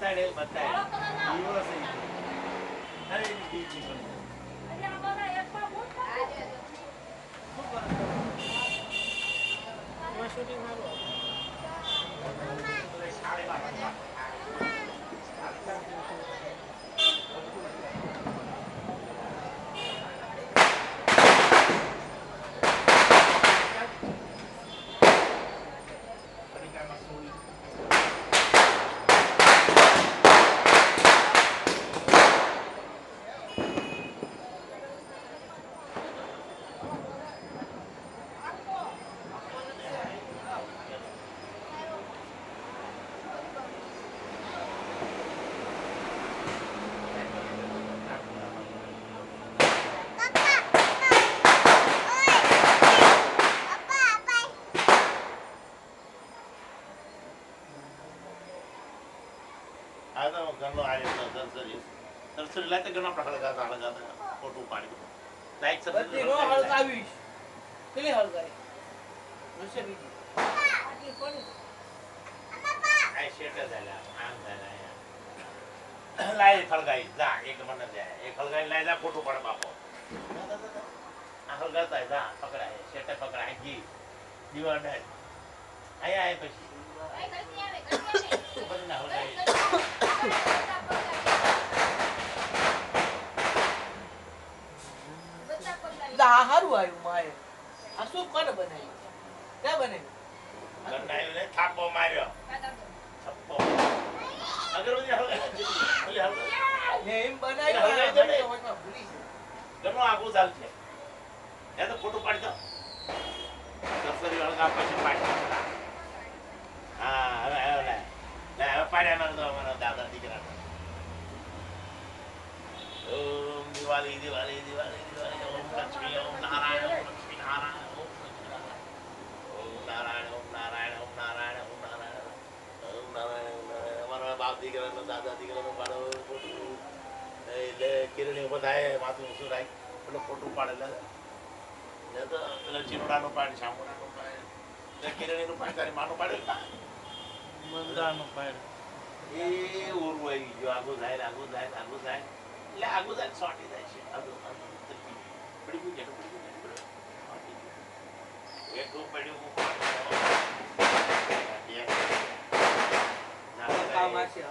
बताड़े जीव से अरे बीच में અરે આ બધા એકમાં ભૂત નથી. શૂટિંગ મારો गन्नो आए नर्सरी लाते गन्ना प्रकार का फोटो पानी लाइक सब બધી નો હળગાવીશ કેટલી હળગાવી નર્સરી આટલી પડી. आय शेट झाला आम झाला लाय फळगाई जा एक मन जाय एक फळगाई लाय जा फोटो पड बापो आ हळगाता जा पकडाय शेट पकडाय की दिवाड आय आय પછી કઈ ગલતી આવે ગલતી આવે. બના હળગાઈ બધા પગલા આ હારું આવ્યું માએ આ શું કોને બનાવ્યું ક્યાં બનાવ્યું ગન્નાયો ને થાપો માર્યો થપ્પો અગરબત્તી હળગાઈ ઓલી હળગાઈ ને એમ બનાવ્યું ભૂલી ગનો આગુ ચાલશે એ તો ફોટો પાડી દો નર્સરી હળગા પછી પાડી હા હવે હવે લે હવે પાડ્યા ન તો અમારા દાદા દીકરા ઓમ દિવાળી દિવાળી દિવાળી દિવાળી ઓમ લક્ષ્મી ઓમ નારાયણ ઓમ લક્ષ્મી નારાયણ ઓમ લક્ષ્મી નારાયણ ઓમ નારાયણ ઓમ નારાયણ ઓમ નારાયણ ઓમ નારાયણ ઓમ નારાયણ ઓમ નારાયણ અમારા બાપ દીકરાનો દાદા દીકરાનો પાડો ફોટો એટલે કિરણી ઉભો થાય માથું શું રાખ પેલો ફોટો પાડેલા ને તો પેલા ચીનોડાનો પાડ શામોડાનો પાડ કિરણીનો પાડ તારી માનો પાડે મંદાનો પાડ એ ઓરું આવી ગયો આગો જાય આગો જાય આગો જાય એટલે આગો જાય સોટી જાય છે આગો પડી ગયું જેટલું પડી ગયું એટલું પડ્યું કામાશે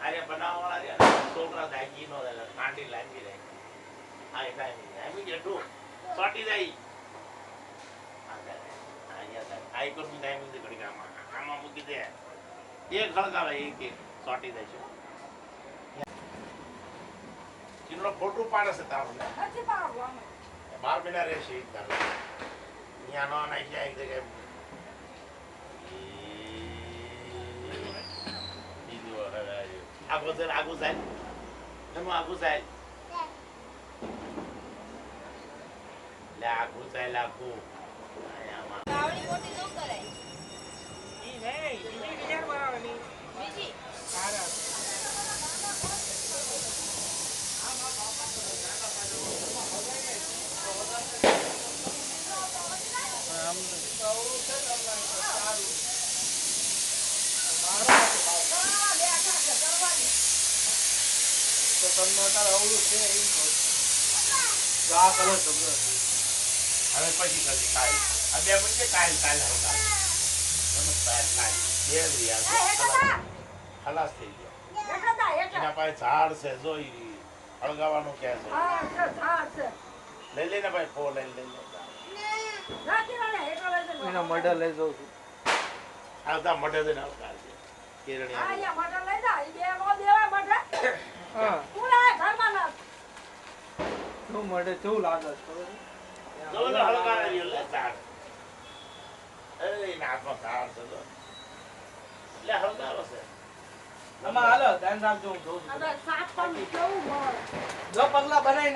અરે બનાવવાળા છોકરા દાગી નો કાંડી લાગી રહે આ એટલા એમ જેટલું સોટી જાય આઈકોન ની ટાઈમ ની ઘડી આમાં મૂકી દે એક ખળગાવે એક એક સોટી જાય છે ચીનનો ફોટો પાડે છે તારો નથી પાડવું અમે. 12 મહિના રહેશે એક તારો અહીંયા નો નાઈ જાય કે આગો જાય તમે આગો જાય લે આગો જાય લાગુ ગાવડી મોટી ન કરાય. ઈ નહીં બીજી ડિઝાઇન બનાવવાની બીજી સારા આમ તો તમને તાર અવળું છે એમ કહું આ કલર સમજો હવે પછી કરજે કાલ આ બે પછી કાલ કાલ કાલ નમસ્કાર કાલ બે રહ્યા ખલાસ થઈ ગયા હેઠા દા હેઠા. એના પાસે ઝાડ છે જોઈ હળગાવાનું કે છે હા છે ઝાડ છે. લઈ લઈને ભાઈ ફો લઈ લે રાખી લો ને હેઠો લઈ જજો. એનો મર્ડર લઈ જાઉં છું આવતા મઢે જઈને આવતા કેરણી હા અહીંયા મટર લઈ જા. ઈ બે નો દેવાય મટર. હા તું લાય ઘરમાં ના. શું મર્ડર કેવું લાગે છે જો ને હળગાવે લે ઝાડ એ નાકમાં ઝાડ છે જો લે હળગાવો છે આમાં હાલો ધ્યાન રાખજો હું જોઉં છું આ સાત પણ કેવું મળે. જો પગલા બનાવી